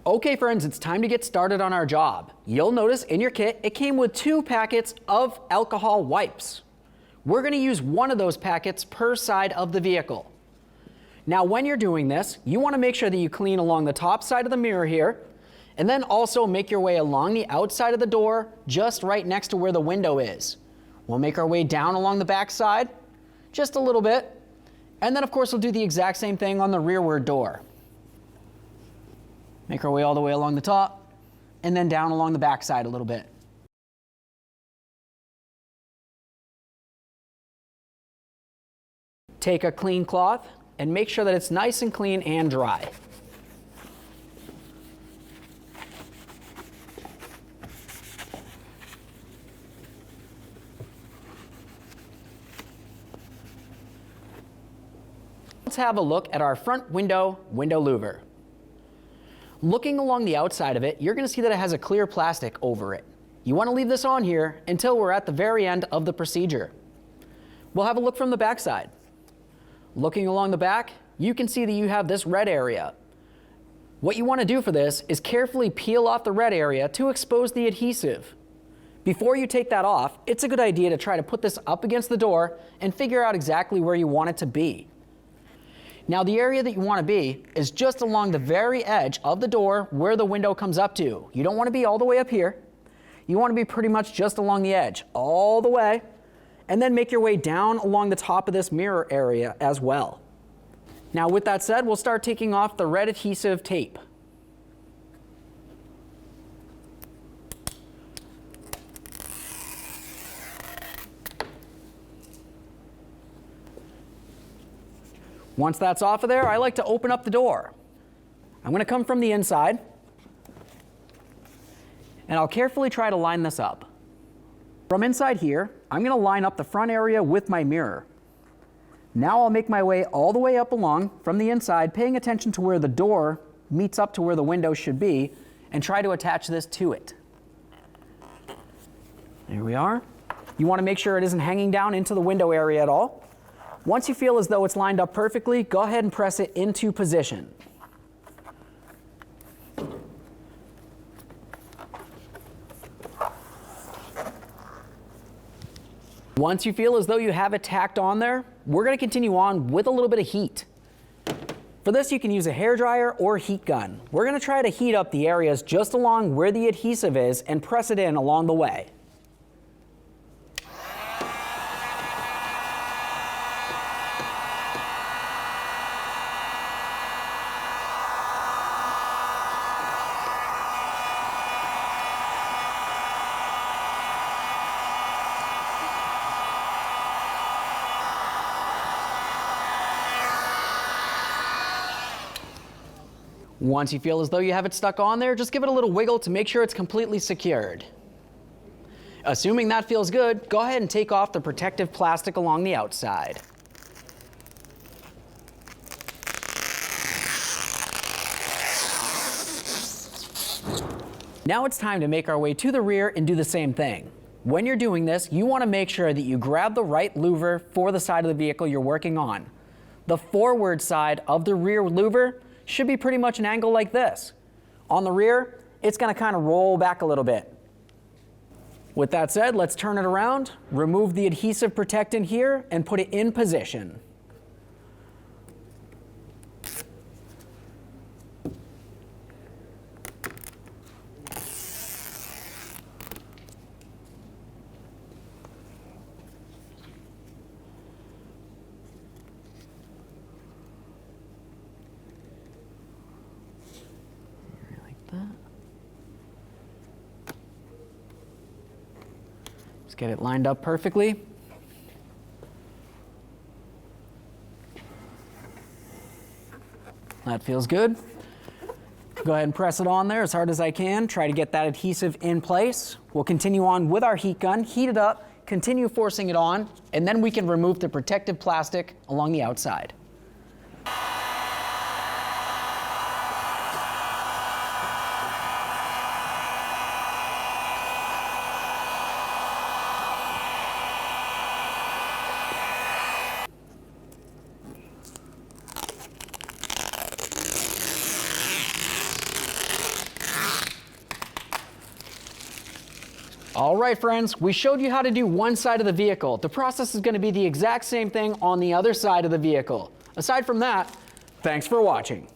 Okay friends, it's time to get started on our job. You'll notice in your kit, it came with 2 packets of alcohol wipes. We're going to use one of those packets per side of the vehicle. Now when you're doing this, you want to make sure that you clean along the top side of the mirror here, and then also make your way along the outside of the door, just right next to where the window is. We'll make our way down along the back side, just a little bit, and then of course we'll do the exact same thing on the rearward door. Make our way all the way along the top, and then down along the back side a little bit. Take a clean cloth and make sure that it's nice and clean and dry. Let's have a look at our front window louver. Looking along the outside of it, you're going to see that it has a clear plastic over it. You want to leave this on here until we're at the very end of the procedure. We'll have a look from the back side. Looking along the back, you can see that you have this red area. What you want to do for this is carefully peel off the red area to expose the adhesive. Before you take that off, it's a good idea to try to put this up against the door and figure out exactly where you want it to be. Now the area that you want to be is just along the very edge of the door where the window comes up to. You don't want to be all the way up here. You want to be pretty much just along the edge, all the way, and then make your way down along the top of this mirror area as well. Now with that said, we'll start taking off the red adhesive tape. Once that's off of there, I like to open up the door. I'm going to come from the inside, and I'll carefully try to line this up. From inside here, I'm going to line up the front area with my mirror. Now I'll make my way all the way up along from the inside, paying attention to where the door meets up to where the window should be, and try to attach this to it. There we are. You want to make sure it isn't hanging down into the window area at all. Once you feel as though it's lined up perfectly, go ahead and press it into position. Once you feel as though you have it tacked on there, we're going to continue on with a little bit of heat. For this, you can use a hairdryer or heat gun. We're going to try to heat up the areas just along where the adhesive is and press it in along the way. Once you feel as though you have it stuck on there, just give it a little wiggle to make sure it's completely secured. Assuming that feels good, go ahead and take off the protective plastic along the outside. Now it's time to make our way to the rear and do the same thing. When you're doing this, you want to make sure that you grab the right louver for the side of the vehicle you're working on. The forward side of the rear louver should be pretty much an angle like this. On the rear, it's going to kind of roll back a little bit. With that said, let's turn it around, remove the adhesive protectant here, and put it in position. Just get it lined up perfectly. That feels good. Go ahead and press it on there as hard as I can. Try to get that adhesive in place. We'll continue on with our heat gun, heat it up, continue forcing it on, and then we can remove the protective plastic along the outside. All right, friends, we showed you how to do one side of the vehicle. The process is going to be the exact same thing on the other side of the vehicle. Aside from that, thanks for watching.